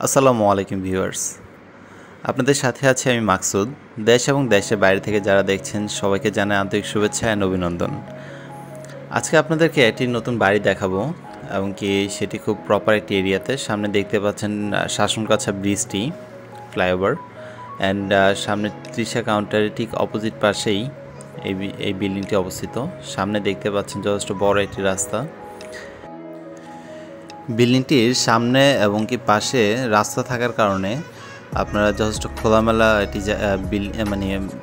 আসসালামু আলাইকুম ভিউয়ার্স, আপনাদের সাথে আছি আমি মাকসুদ। দেশ এবং দেশের বাইরে থেকে যারা দেখছেন সবাইকে জানাই আন্তরিক শুভেচ্ছা অ্যান্ড অভিনন্দন। আজকে আপনাদেরকে একটি নতুন বাড়ি দেখাবো এবং কি সেটি খুব প্রপার একটি এরিয়াতে। সামনে দেখতে পাচ্ছেন শাসনকাছা ব্রিজটি, ফ্লাইওভার, অ্যান্ড সামনে তৃষা কাউন্টারের ঠিক অপোজিট পাশেই এই বিল্ডিংটি অবস্থিত। সামনে দেখতে পাচ্ছেন যথেষ্ট বড় একটি রাস্তা। বিল্ডিংটির সামনে এবং কি পাশে রাস্তা থাকার কারণে আপনারা যথেষ্ট খোলামেলা একটি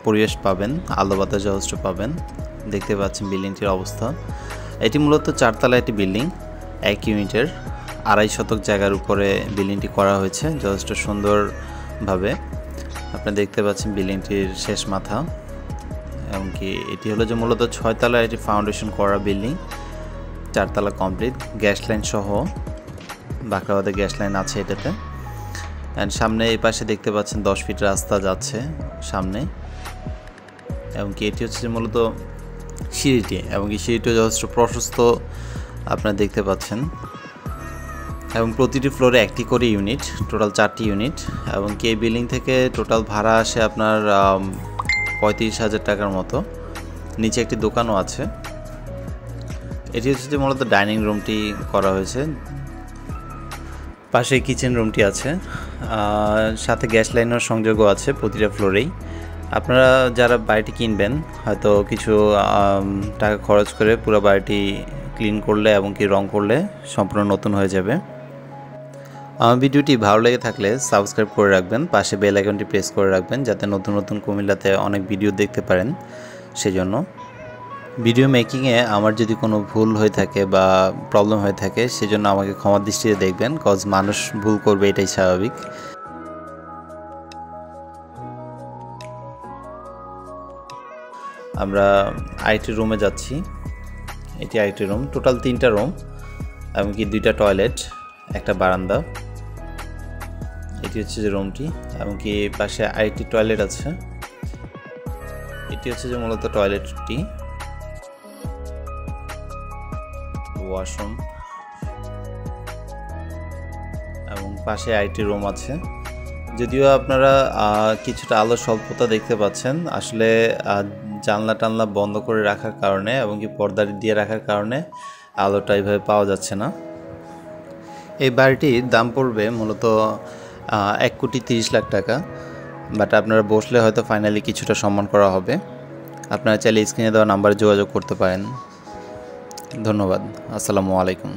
পরিবেশ পাবেন, আলো বাতাস যথেষ্ট পাবেন। দেখতে পাচ্ছেন বিল্ডিংটির অবস্থা। এটি মূলত চারতলা একটি বিল্ডিং, 1 ইউনিটের 2.5 শতক জায়গার উপরে বিল্ডিংটি করা হয়েছে যথেষ্ট সুন্দরভাবে। আপনারা দেখতে পাচ্ছেন বিল্ডিংটির শেষ মাথা, এমনকি এটি হলো যে মূলত 6 তলার একটি ফাউন্ডেশন করা বিল্ডিং, 4 তলা কমপ্লিট, গ্যাস লাইন সহ বাঁকড়াবাদে গ্যাস লাইন আছে এটাতে। অ্যান্ড সামনে এই পাশে দেখতে পাচ্ছেন 10 ফিট রাস্তা যাচ্ছে সামনে, এবং কি এটি হচ্ছে মূলত সিঁড়িটি, এবং কি সিঁড়িটিও যথেষ্ট প্রশস্ত আপনারা দেখতে পাচ্ছেন। এবং প্রতিটি ফ্লোরে একটি করে ইউনিট, টোটাল 4টি ইউনিট। এবং কি এই বিল্ডিং থেকে টোটাল ভাড়া আসে আপনার 35,000 টাকার মতো। নিচে একটি দোকানও আছে। এটি হচ্ছে যে মূলত ডাইনিং রুমটি করা হয়েছে, পাশে কিচেন রুমটি আছে, সাথে গ্যাস লাইনের সংযোগও আছে প্রতিটা ফ্লোরেই। আপনারা যারা বাড়িটি কিনবেন হয়তো কিছু টাকা খরচ করে পুরো বাড়িটি ক্লিন করলে এবং কি রং করলে সম্পূর্ণ নতুন হয়ে যাবে। আমার ভিডিওটি ভালো লেগে থাকলে সাবস্ক্রাইব করে রাখবেন, পাশে বেল আইকনটি প্রেস করে রাখবেন যাতে নতুন নতুন কুমিল্লাতে অনেক ভিডিও দেখতে পারেন। সেজন্য ভিডিও মেকিংয়ে আমার যদি কোনো ভুল হয়ে থাকে বা প্রবলেম হয়ে থাকে সেজন্য আমাকে ক্ষমা দৃষ্টিতে দেখবেন, কজ মানুষ ভুল করবে, এটাই স্বাভাবিক। আমরা আইটি রুমে যাচ্ছি। এটি আইটি রুম, টোটাল 3টা রুম, এমনকি 2টা টয়লেট, একটা বারান্দা। এটি হচ্ছে যে রুমটি, এমনকি পাশে আইটি টয়লেট আছে। এটি হচ্ছে যে মূলত টয়লেটটি, ওয়াশরুম, এবং পাশে আইটি রুম আছে। যদিও আপনারা কিছুটা আলো স্বল্পতা দেখতে পাচ্ছেন, আসলে জানলা টানলা বন্ধ করে রাখার কারণে এবং কি পর্দা দিয়ে রাখার কারণে আলোটা এইভাবে পাওয়া যাচ্ছে না। এই বাড়িটির দাম পড়বে মূলত 1,30,00,000 টাকা, বাট আপনারা বসলে হয়তো ফাইনালি কিছুটা সম্মান করা হবে। আপনারা চাইলে স্ক্রিনে দেওয়া নাম্বারে যোগাযোগ করতে পারেন। ধন্যবাদ। আসসালামু আলাইকুম।